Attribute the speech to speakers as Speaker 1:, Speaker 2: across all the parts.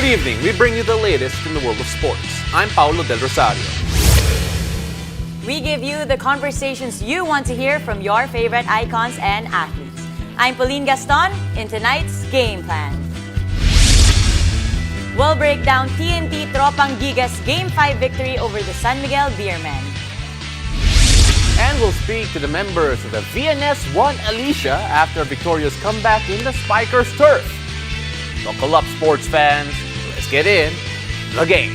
Speaker 1: evening, we bring you the latest in the world of sports. I'm Paulo Del Rosario.
Speaker 2: We give you the conversations you want to hear from your favorite icons and athletes. I'm Pauline Gaston in tonight's Game Plan. We'll break down TNT Tropang Giga's Game 5 victory over the San Miguel Beermen.
Speaker 1: And we'll speak to the members of the VNS-One Alicia after a victorious comeback in the Spikers turf. Buckle up, sports fans. Let's get in the game.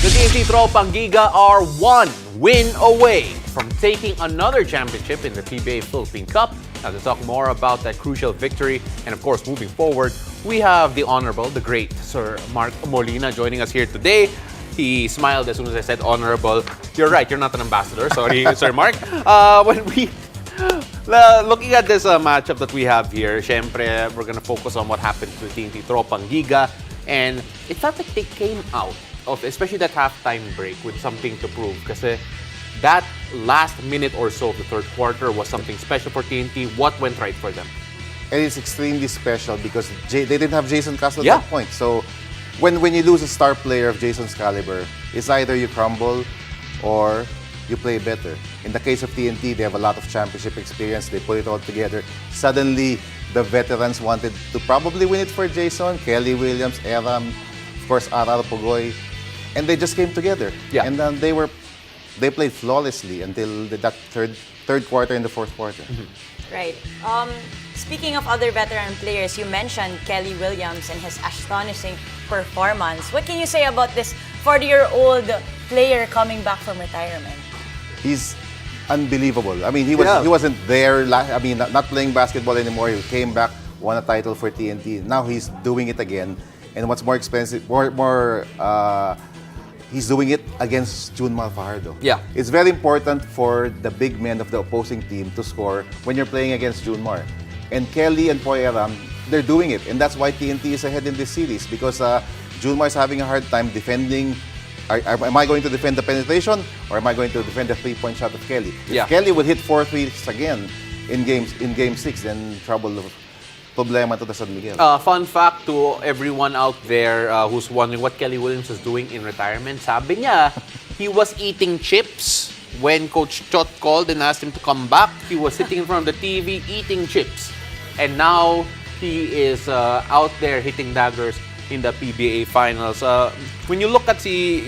Speaker 1: The TNT Tropang Giga are one win away from taking another championship in the PBA Philippine Cup. Now, to talk more about that crucial victory and, of course, moving forward, we have the Honorable, the great Sir Mark Molina joining us here today. He smiled as soon as I said honorable. You're right, you're not an ambassador. Sorry, Sir Mark. Looking at this matchup that we have here, syempre, we're gonna focus on what happened to the TNT Tropang Giga. And it felt like they came out of, especially that halftime break, with something to prove. Kasi that last minute or so of the third quarter was something special for TNT. What went right for them?
Speaker 3: And it's extremely special because they didn't have Jason Castro at
Speaker 1: Yeah.
Speaker 3: that point. So when you lose a star player of Jason's caliber, it's either you crumble or you play better. In the case of TNT, they have a lot of championship experience. They put it all together. Suddenly, the veterans wanted to probably win it for Jason, Kelly Williams, Eram, of course, Arar Pugoy. And they just came together.
Speaker 1: Yeah.
Speaker 3: And then they played flawlessly until that third quarter and the fourth quarter.
Speaker 2: Right. Speaking of other veteran players, you mentioned Kelly Williams and his astonishing performance. What can you say about this 40-year-old player coming back from retirement?
Speaker 3: He's unbelievable. I mean, he wasn't there. Not playing basketball anymore. He came back, won a title for TNT. Now he's doing it again. And what's more expensive, he's doing it against Junmar Fajardo.
Speaker 1: Yeah.
Speaker 3: It's very important for the big men of the opposing team to score when you're playing against Junmar. And Kelly and Poy Aram, they're doing it. And that's why TNT is ahead in this series because Junmar is having a hard time defending. Am I going to defend the penetration or am I going to defend the three-point shot of Kelly?
Speaker 1: Yeah.
Speaker 3: If Kelly would hit 4 threes again in game 6, then problema to the San Miguel.
Speaker 1: Fun fact to everyone out there who's wondering what Kelly Williams is doing in retirement. Sabi niya, he was eating chips when Coach Chot called and asked him to come back. He was sitting in front of the TV eating chips. And now he is out there hitting daggers in the PBA finals. When you look at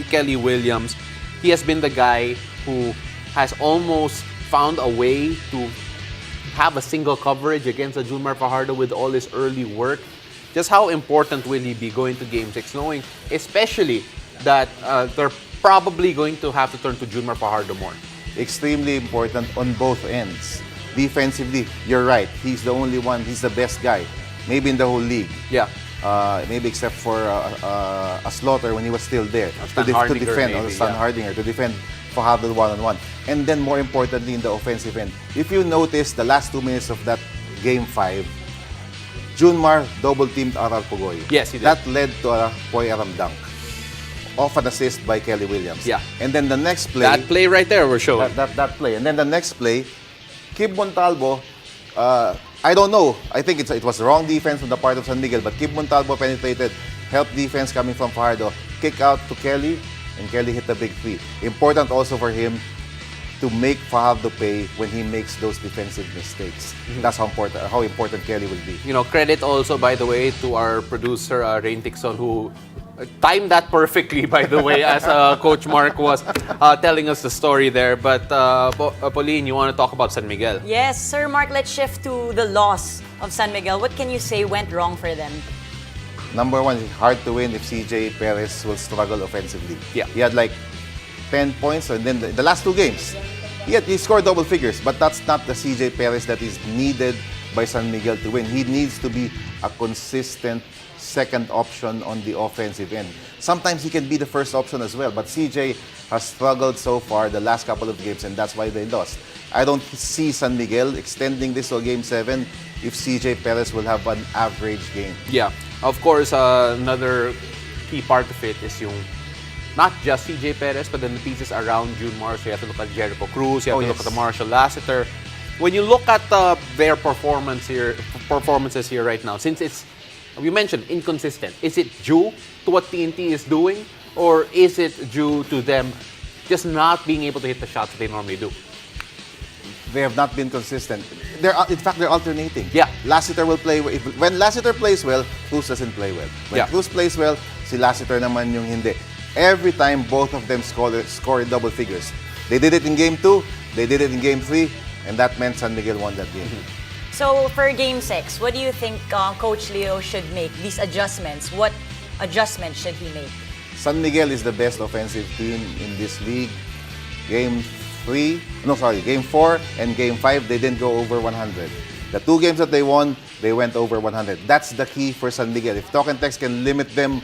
Speaker 1: Kelly Williams, he has been the guy who has almost found a way to have a single coverage against a Junmar Fajardo with all his early work. Just how important will he be going to Game 6, knowing especially that they're probably going to have to turn to Junmar Fajardo more?
Speaker 3: Extremely important on both ends. Defensively, you're right. He's the only one. He's the best guy, maybe in the whole league.
Speaker 1: Yeah.
Speaker 3: Maybe except for a Slaughter when he was still there
Speaker 1: Stan Hardinger,
Speaker 3: Stan Hardinger to defend Fajardo one-on-one. And then more importantly in the offensive end, if you notice the last 2 minutes of that Game 5, Junmar double-teamed Arar Pugoy.
Speaker 1: Yes, he did.
Speaker 3: That led to a Poy Aram dunk off an assist by Kelly Williams.
Speaker 1: Yeah.
Speaker 3: And then the next play...
Speaker 1: That play right there we're showing.
Speaker 3: That play. And then the next play, Kib Montalvo, I don't know. I think it was wrong defense on the part of San Miguel, but Kib Montalvo penetrated, help defense coming from Fajardo, kick out to Kelly, and Kelly hit a big three. Important also for him to make Fajardo pay when he makes those defensive mistakes. That's how important Kelly will be.
Speaker 1: You know, credit also, by the way, to our producer, Rain Tixon, who timed that perfectly, by the way, as Coach Mark was telling us the story there. But Pauline, you want to talk about San Miguel?
Speaker 2: Yes, Sir Mark, let's shift to the loss of San Miguel. What can you say went wrong for them?
Speaker 3: Number one, it's hard to win if CJ Perez will struggle offensively.
Speaker 1: Yeah.
Speaker 3: He had like 10 points, and then the last 2 games, he scored double figures, but that's not the CJ Perez that is needed by San Miguel to win. He needs to be a consistent second option on the offensive end. Sometimes he can be the first option as well, but CJ has struggled so far the last couple of games, and that's why they lost. I don't see San Miguel extending this to Game 7 if CJ Perez will have an average game.
Speaker 1: Yeah. Of course, another key part of it is yung not just CJ Perez, but then the pieces around Junmar. So you have to look at Jericho Cruz, you have to look
Speaker 3: Yes.
Speaker 1: at the Marshall Lassiter. When you look at their performances here right now, since it's, you mentioned, inconsistent, is it due to what TNT is doing, or is it due to them just not being able to hit the shots that they normally do?
Speaker 3: They have not been consistent. In fact, they're alternating.
Speaker 1: Yeah.
Speaker 3: Lassiter will play. When Lassiter plays well, Cruz doesn't play well. When
Speaker 1: Yeah.
Speaker 3: Cruz plays well, si Lassiter naman yung hindi. Every time, both of them score in double figures. They did it in Game 2, they did it in Game 3, and that meant San Miguel won that game.
Speaker 2: So for Game 6, what do you think Coach Leo should make, these adjustments? What adjustments should he make?
Speaker 3: San Miguel is the best offensive team in this league. Game 4 and Game 5, they didn't go over 100. The 2 games that they won, they went over 100. That's the key for San Miguel. If Talk and Text can limit them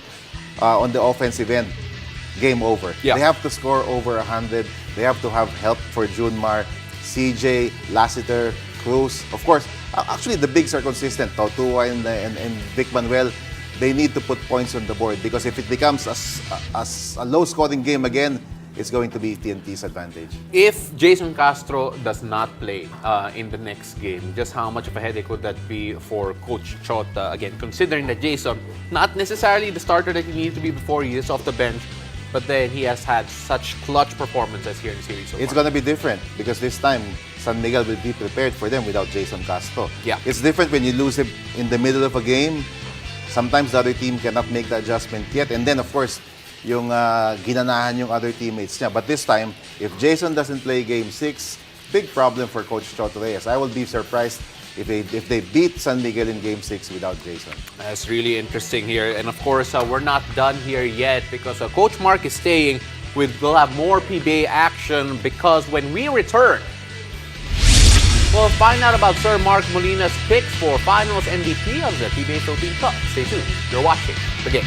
Speaker 3: on the offensive end, game over.
Speaker 1: Yeah.
Speaker 3: They have to score over 100. They have to have help for Junmar, CJ, Lassiter, Cruz. Of course, actually the bigs are consistent. Tautua and Vic Manuel, they need to put points on the board because if it becomes a low-scoring game again, it's going to be TNT's advantage.
Speaker 1: If Jason Castro does not play in the next game, just how much of a headache would that be for Coach Chota? Again, considering that Jason, not necessarily the starter that he needed to be before he is off the bench, but then he has had such clutch performances here in the series so
Speaker 3: It's
Speaker 1: far.
Speaker 3: going to be different because this time, San Miguel will be prepared for them without Jason Castro.
Speaker 1: Yeah.
Speaker 3: It's different when you lose him in the middle of a game. Sometimes the other team cannot make the adjustment yet. And then, of course, yung ginanahan yung other teammates niya. But this time, if Jason doesn't play Game 6, big problem for Coach Chota Reyes. I will be surprised if they beat San Miguel in Game 6 without Jason.
Speaker 1: That's really interesting here. And of course, we're not done here yet because Coach Mark is staying. We'll have more PBA action because when we return, we'll find out about Sir Mark Molina's picks for Finals MVP of the PBA Philippine Cup. Stay tuned. You're watching The Game.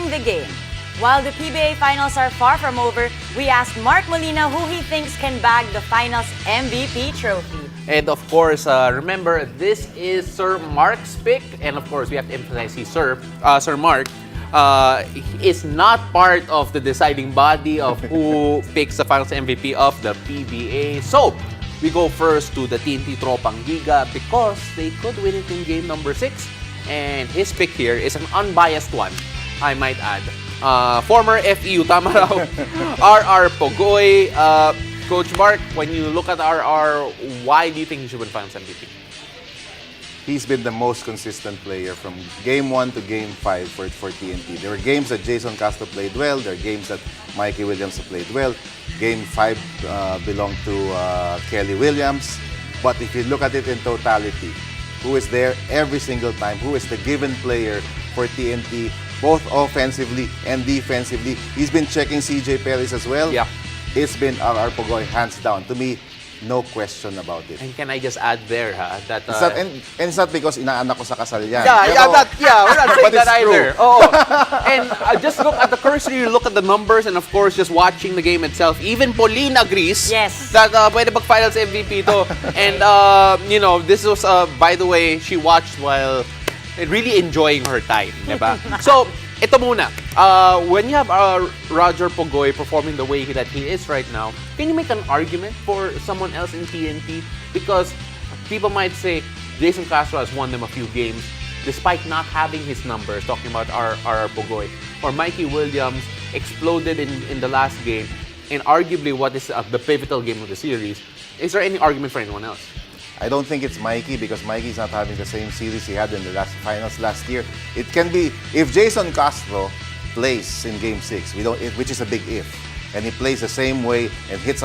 Speaker 2: Following the game, while the PBA finals are far from over, we asked Mark Molina who he thinks can bag the finals MVP trophy.
Speaker 1: And of course, remember, this is Sir Mark's pick. And of course, we have to emphasize Sir Mark is not part of the deciding body of who picks the finals MVP of the PBA. So, we go first to the TNT Tropang Giga because they could win it in game number 6. And his pick here is an unbiased one, I might add. Former FEU, tama raw, RR Pogoy. Coach Mark, when you look at RR, why do you think he should win finals MVP?
Speaker 3: He's been the most consistent player from game 1 to game 5 for TNT. There were games that Jason Castro played well. There are games that Mikey Williams played well. Game 5 belonged to Kelly Williams. But if you look at it in totality, who is there every single time? Who is the given player for TNT, both offensively and defensively? He's been checking CJ Perez as well.
Speaker 1: Yeah.
Speaker 3: It's been RR Pogoy, hands down. To me, no question about it.
Speaker 1: And can I just add there, that...
Speaker 3: It's not, and it's not because inaanak ko sa kasal yan.
Speaker 1: we're not saying
Speaker 3: But
Speaker 1: that
Speaker 3: it's true.
Speaker 1: either. Oh, and just look at the cursory, look at the numbers, and of course, just watching the game itself. Even Pauline agrees
Speaker 2: Yes.
Speaker 1: that pwede mag-finals MVP to. And, this was, by the way, she watched while really enjoying her time, diba? So, ito muna. When you have Roger Pogoy performing the way that he is right now, can you make an argument for someone else in TNT? Because people might say Jason Castro has won them a few games despite not having his numbers, talking about RR Pogoy. Or Mikey Williams exploded in the last game, and arguably what is the pivotal game of the series. Is there any argument for anyone else?
Speaker 3: I don't think it's Mikey because Mikey's not having the same series he had in the last finals last year. It can be if Jason Castro plays in Game 6, which is a big if, and he plays the same way and hits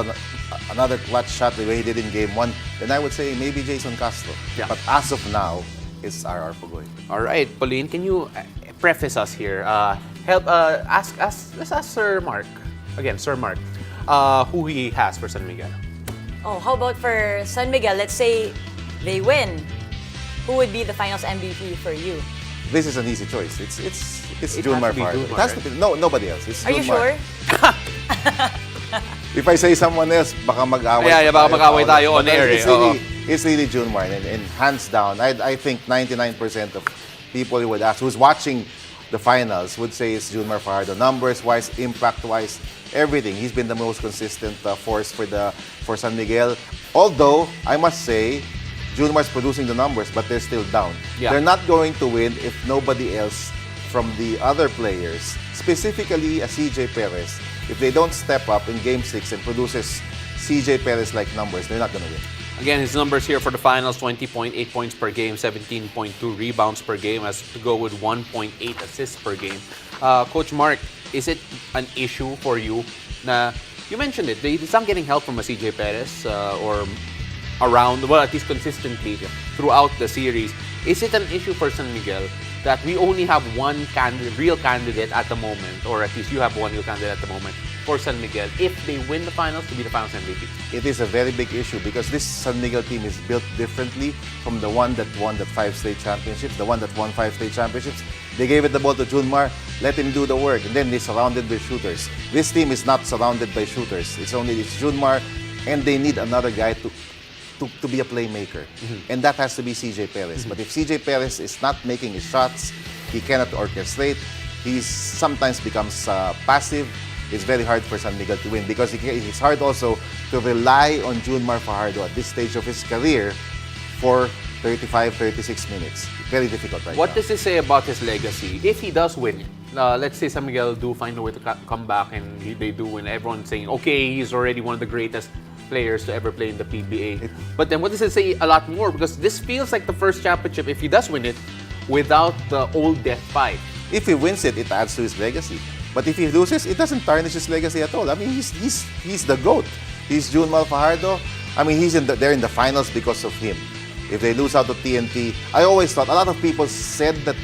Speaker 3: another clutch shot the way he did in Game 1, then I would say maybe Jason Castro.
Speaker 1: Yeah.
Speaker 3: But as of now, it's RR Pogoy.
Speaker 1: All right, Pauline, can you preface us here? Let's ask Sir Mark again, Sir Mark, who he has for San Miguel.
Speaker 2: Oh, how about for San Miguel? Let's say they win. Who would be the finals MVP for you?
Speaker 3: This is an easy choice. It's
Speaker 1: It
Speaker 3: Junmar
Speaker 1: has to be
Speaker 3: Fajardo.
Speaker 1: Junmar,
Speaker 3: It has to be nobody else. It's
Speaker 2: Are you
Speaker 3: Junmar.
Speaker 2: sure?
Speaker 3: If I say someone else, baka mag-away.
Speaker 1: Yeah, baka mag-away tayo on
Speaker 3: But
Speaker 1: air.
Speaker 3: It's really Junmar, and hands down, I think 99% of people who would ask, who's watching the finals, would say it's Junmar Fajardo. Numbers-wise, impact-wise, everything. He's been the most consistent force for San Miguel. Although, I must say, Junmar's producing the numbers, but they're still down.
Speaker 1: Yeah.
Speaker 3: They're not going to win if nobody else from the other players, specifically a CJ Perez, if they don't step up in Game 6 and produces CJ Perez-like numbers, they're not going to win.
Speaker 1: Again, his numbers here for the finals, 20.8 points per game, 17.2 rebounds per game, as to go with 1.8 assists per game. Coach Mark, is it an issue for you na, you mentioned it, he's not getting help from a CJ Perez or around, well, at least consistently throughout the series. Is it an issue for San Miguel that we only have one real candidate at the moment, or at least you have one real candidate at the moment for San Miguel, if they win the finals, to be the finals MVP?
Speaker 3: It is a very big issue because this San Miguel team is built differently from the one that won the 5 state championships, the one that won 5 state championships. They gave it the ball to Junmar, let him do the work, and then they surrounded by shooters. This team is not surrounded by shooters. It's Junmar, and they need another guy to be a playmaker. And that has to be CJ Perez. But if CJ Perez is not making his shots, he cannot orchestrate, he sometimes becomes passive. It's very hard for San Miguel to win because it's hard also to rely on Junmar Fajardo at this stage of his career for 35, 36 minutes. Very difficult right now.
Speaker 1: What does this say about his legacy if he does win it? Let's say San Miguel do find a way to come back and they do win. Everyone's saying, okay, he's already one of the greatest players to ever play in the PBA. But then what does it say a lot more? Because this feels like the first championship, if he does win it, without the old Death 5.
Speaker 3: If he wins it, it adds to his legacy. But if he loses, it doesn't tarnish his legacy at all. I mean, he's the GOAT. He's Junmar Fajardo. I mean, they're in the finals because of him. If they lose out to TNT, I always thought, a lot of people said that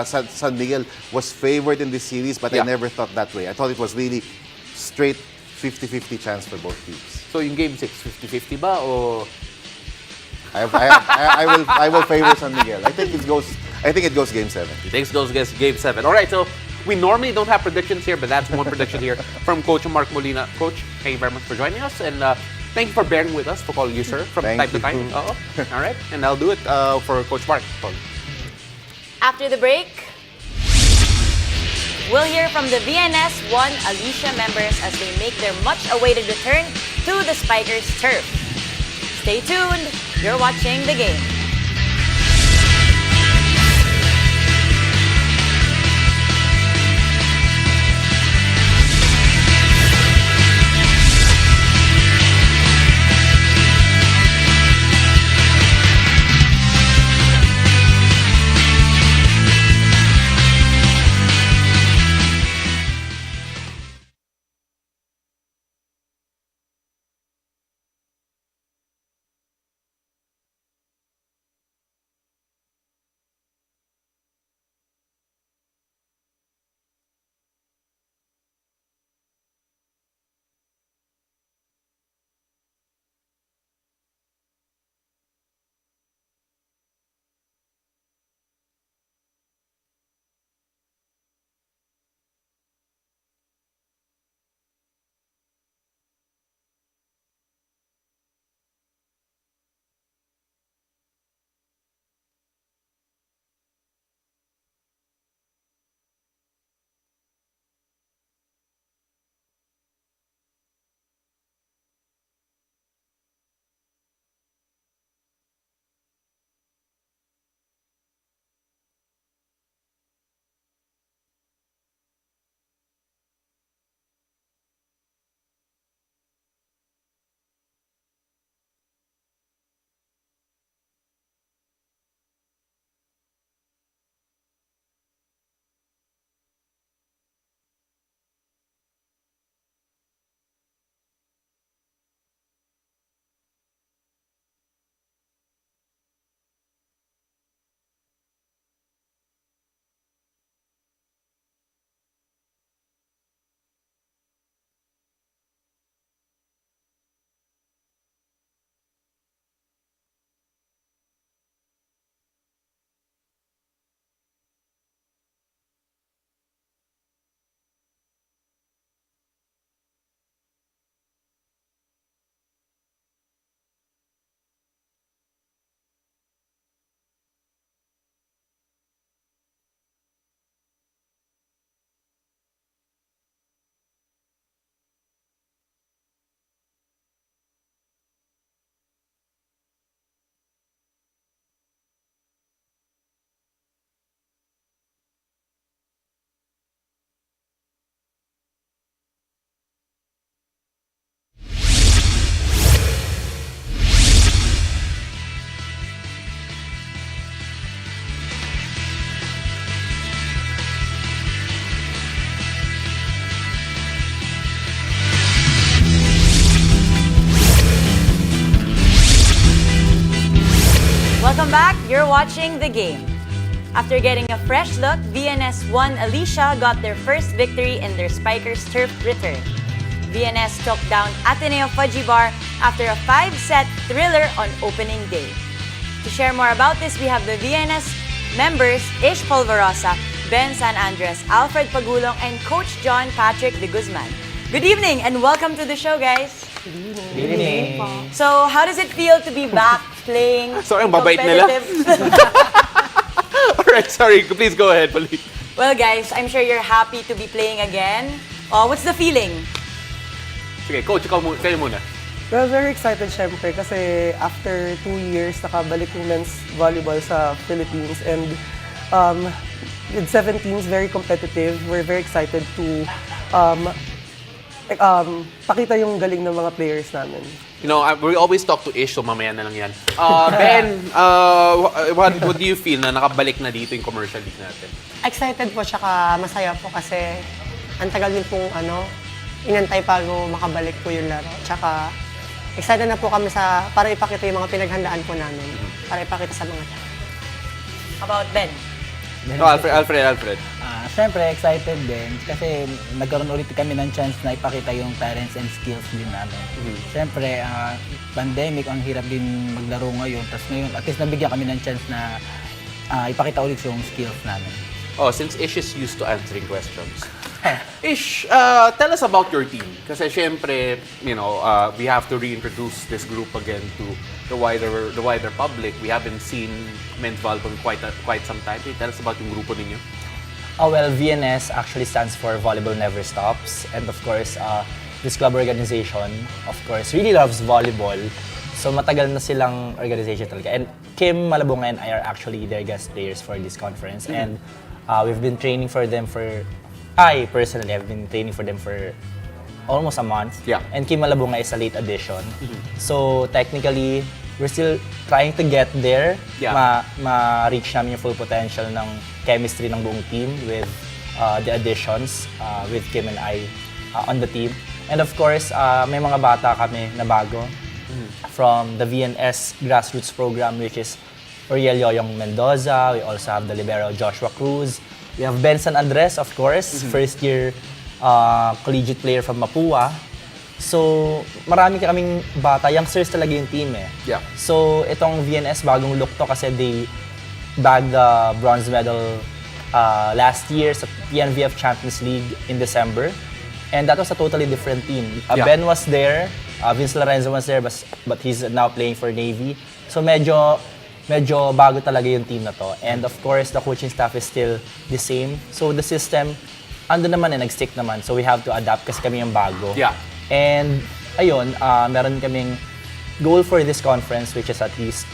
Speaker 3: San Miguel was favored in this series, but I never thought that way. I thought it was really straight 50-50 chance for both teams.
Speaker 1: So in Game 6, 50-50 ba? O...
Speaker 3: I will favor San Miguel. I think it goes Game 7.
Speaker 1: He thinks it goes against Game 7. All right, so We normally don't have predictions here, but that's one prediction here from Coach Mark Molina. Coach, thank you very much for joining us, and thank you for bearing with us, for calling you sir from
Speaker 3: Thank
Speaker 1: time to time.
Speaker 3: you.
Speaker 1: All right, and I'll do it for Coach Mark.
Speaker 2: After the break, we'll hear from the VNS-One Alicia members as they make their much-awaited return to the Spikers turf. Stay tuned. You're watching The Game. Welcome back. You're watching The Game. After getting a fresh look, VNS-One Alicia got their first victory in their Spikers turf return. VNS took down Ateneo Fudgy Bar after a 5-set thriller on opening day. To share more about this, we have the VNS members Ish Polvorosa, Ben San Andres, Alfred Pagulong, and Coach John Patrick de Guzman. Good evening and welcome to the show, guys.
Speaker 4: Good evening.
Speaker 2: So, how does it feel to be back playing
Speaker 1: Sorry, ang babait nila. Alright, sorry. Please go ahead, please.
Speaker 2: Well, guys, I'm sure you're happy to be playing again. What's the feeling?
Speaker 1: Sige, Coach, kayo muna.
Speaker 4: Well, very excited syempre kasi after 2 years nakabalik yung men's volleyball sa Philippines and with 17s, very competitive. We're very excited to pakita yung galing ng mga players namin.
Speaker 1: You know, we always talk to Ish, so mamaya na lang yan. Ben, what do you feel na nakabalik na dito yung commercial league natin?
Speaker 5: Excited po, tsaka masaya po kasi ang tagal din pong inantay bago makabalik po yung laro. Tsaka excited na po kami para ipakita yung mga pinaghandaan po namin. Para ipakita sa mga tao.
Speaker 2: About Ben?
Speaker 1: Alfred.
Speaker 6: Siyempre, excited din kasi nagkaroon ulit kami ng chance na ipakita yung talents and skills din namin. Siyempre, pandemic, ang hirap din maglaro ngayon. Tapos ngayon, at least nabigyan kami ng chance na ipakita ulit yung skills namin.
Speaker 1: Oh, since Ish is used to answering questions. Ish, tell us about your team. Kasi syempre, we have to reintroduce this group again to the wider public. We haven't seen men's volleyball in quite some time. Can you tell us about yung grupo ninyo?
Speaker 7: Oh, well, VNS actually stands for Volleyball Never Stops. And of course, this club organization, of course, really loves volleyball. So matagal na silang organization talaga. And Kim Malabunga and I are actually their guest players for this conference. And we've been training for them I personally have been training for them for almost a month.
Speaker 1: Yeah.
Speaker 7: And Kim Malabunga is a late addition. So technically, we're still trying to get there.
Speaker 1: Yeah.
Speaker 7: Ma-reach namin yung full potential ng chemistry ng buong team with the additions with Kim and I on the team. And of course, may mga bata kami na bago from the VNS grassroots program, which is Uriel Yoyong Mendoza. We also have the libero Joshua Cruz. We have Benson Andres, of course, first year collegiate player from Mapua. So, marami kaming bata. Youngsters talaga yung team eh.
Speaker 1: Yeah.
Speaker 7: So, itong VNS, bagong look to kasi they bagged the bronze medal last year sa PNVF Champions League in December. And that was a totally different team.
Speaker 1: Yeah.
Speaker 7: Ben was there, Vince Lorenzo was there, but he's now playing for Navy. So, medyo bago talaga yung team na to. And of course, the coaching staff is still the same. So, the system, ando naman nag-stick naman. So, we have to adapt kasi kami yung bago.
Speaker 1: Yeah.
Speaker 7: And ayun, meron kaming goal for this conference, which is at least,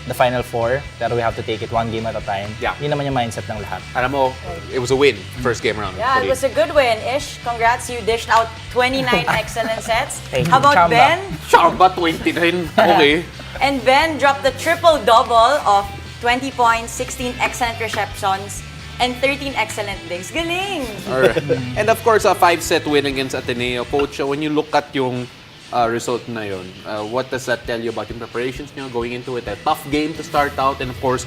Speaker 7: the Final Four. Pero we have to take it one game at a time.
Speaker 1: Yeah.
Speaker 7: Yun naman yung mindset ng lahat.
Speaker 1: Alam mo, it was a win, first game round.
Speaker 2: Yeah, it was a good win, Ish. Congrats, you dished out 29 excellent sets.
Speaker 7: Thank
Speaker 2: How
Speaker 7: you.
Speaker 2: about
Speaker 7: Chamba.
Speaker 2: Ben?
Speaker 1: Chamba, 29. Okay.
Speaker 2: And Ben dropped the triple-double of 20 points, 16 excellent receptions, and 13 excellent digs. Galing!
Speaker 1: Alright. And of course, a 5-set win against Ateneo. Coach, when you look at yung result na yun, what does that tell you about yung preparations nyo going into it? A tough game to start out, and of course,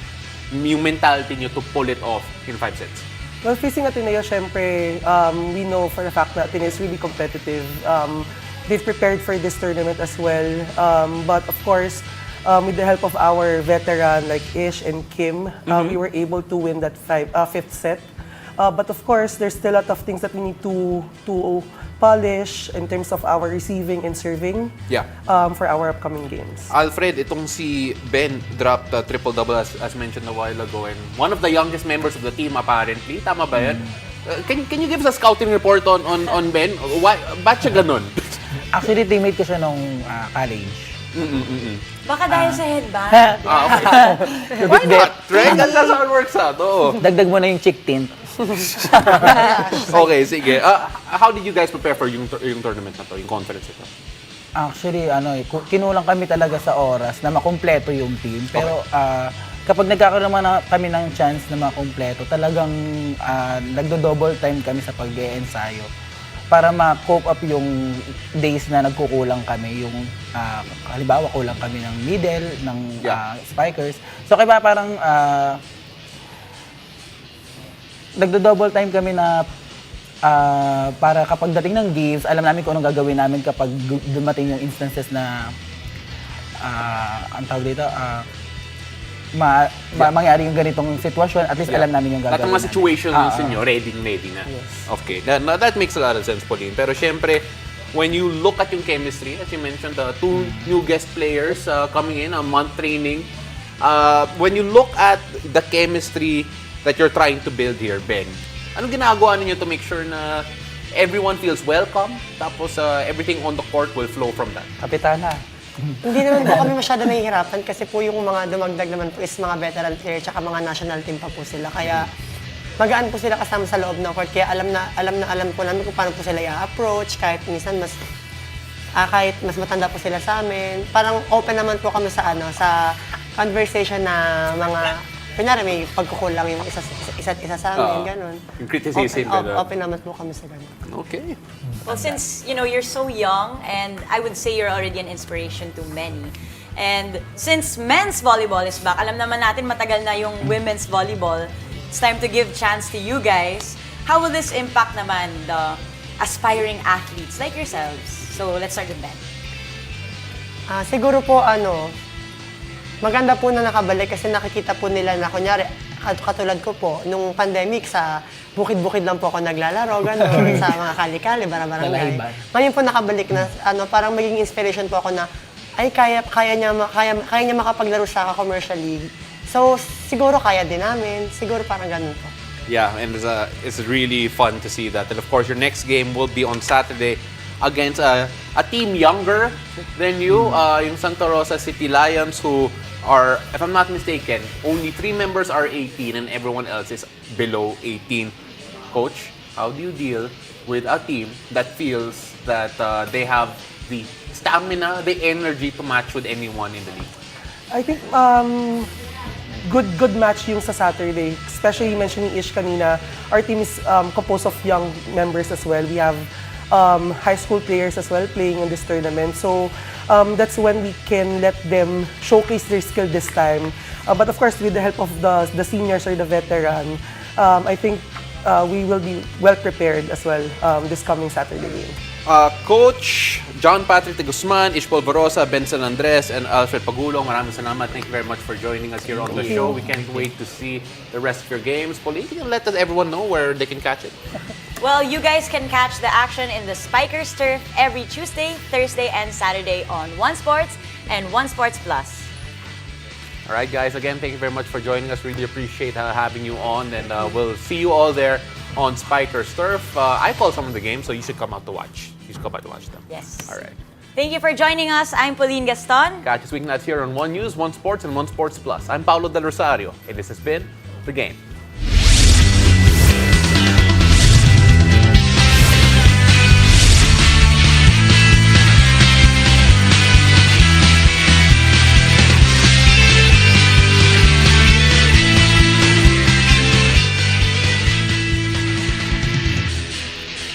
Speaker 1: yung mentality nyo to pull it off in 5 sets.
Speaker 4: Well, facing Ateneo, syempre, we know for a fact that Ateneo is really competitive. They've prepared for this tournament as well. But of course, with the help of our veteran like Ish and Kim, we were able to win that 5th set. But of course, there's still a lot of things that we need to polish in terms of our receiving and serving for our upcoming games.
Speaker 1: Alfred, itong si Ben dropped a triple-double as mentioned a while ago, and one of the youngest members of the team apparently. Tama ba yan? Can you give us a scouting report on Ben? Ba't siya ganun?
Speaker 6: Actually, teammate ko siya nung college.
Speaker 2: Baka dahil sa headband.
Speaker 1: Okay. Why not? Right? That's how it works out. Oo.
Speaker 6: Dagdag mo na yung chick tint.
Speaker 1: Okay, sige. How did you guys prepare for yung tournament na to, yung conference ito?
Speaker 6: Actually, kinulang kami talaga sa oras na makumpleto yung team. Pero kapag nagkakaroon naman kami ng chance na makumpleto, talagang nagdo-double time kami sa pag-e-ensayo para ma-cope up yung days na nagkukulang kami. Yung, halimbawa, kulang kami ng middle, ng spikers. So, kaya parang nagdo-double time kami na para kapag dating ng games, alam namin kung anong gagawin namin kapag dumating yung instances na ang tawag dito, mangyari yung ganitong sitwasyon, at least alam namin yung gagawin.
Speaker 1: Lahat ng mga situations ninyo, ready na.
Speaker 4: Yes.
Speaker 1: Okay, that makes a lot of sense, Pauline. Pero syempre, when you look at yung chemistry, as you mentioned, the 2 new guest players coming in, a month training, when you look at the chemistry that you're trying to build here, Ben, anong ginagawa ninyo to make sure na everyone feels welcome, tapos everything on the court will flow from that?
Speaker 7: Kapitana.
Speaker 5: Hindi naman po kami masyado nahihirapan kasi po yung mga dumagdag naman po is mga veteran player tsaka mga national team pa po sila. Kaya magaan po sila kasama sa loob ng court. Kaya alam po namin kung paano po sila i-approach kahit minsan kahit mas matanda po sila sa amin. Parang open naman po kami sa conversation na mga kunyari may pagkukulang yung isa't isa sa amin, ganun.
Speaker 1: Yung criticism, ganun.
Speaker 5: Open naman po kami sa ganun.
Speaker 1: Okay.
Speaker 2: Well, since you're so young, and I would say you're already an inspiration to many. And since men's volleyball is back, alam naman natin matagal na yung women's volleyball. It's time to give chance to you guys. How will this impact naman the aspiring athletes like yourselves? So let's start with Ben.
Speaker 5: Siguro po maganda po na nakabalik kasi nakikita po nila na kunyari At katulad ko po, nung pandemic, sa bukid-bukid lang po ako naglalaro, gano'n, sa mga kali-kali, barang-barangay.
Speaker 6: Lalahiban.
Speaker 5: Ngayon po nakabalik na, parang maging inspiration po ako na, ay, kaya niya makapaglaro sa commercial league. So, siguro kaya din namin. Siguro parang ganun po.
Speaker 1: Yeah, and it's really fun to see that. And of course, your next game will be on Saturday against a team younger than you, yung Santa Rosa City Lions, who are, if I'm not mistaken, only 3 members are 18 and everyone else is below 18. Coach, how do you deal with a team that feels that they have the stamina, the energy to match with anyone in the league?
Speaker 4: I think good match yung sa Saturday. Especially you mentioned ni Ish kanina, our team is composed of young members as well. We have high school players as well playing in this tournament. So that's when we can let them showcase their skill this time. But of course, with the help of the seniors or the veteran, I think we will be well prepared as well this coming Saturday game.
Speaker 1: Coach John Patrick de Guzman, Ish Polvorosa, Benson Andres, and Alfred Pagulong, maraming salamat. Thank you very much for joining us here on the show. We can't wait to see the rest of your games. Pauline, can you let everyone know where they can catch it?
Speaker 2: Well, you guys can catch the action in the Spikers Turf every Tuesday, Thursday, and Saturday on One Sports and One Sports Plus.
Speaker 1: All right, guys. Again, thank you very much for joining us. Really appreciate having you on, and we'll see you all there on Spikers Turf. I call some of the games, so you should come out to watch. You should come out to watch them.
Speaker 2: Yes.
Speaker 1: All right.
Speaker 2: Thank you for joining us. I'm Pauline Gaston.
Speaker 1: Catch us weeknights here on One News, One Sports, and One Sports Plus. I'm Paulo Del Rosario, and this has been The Game.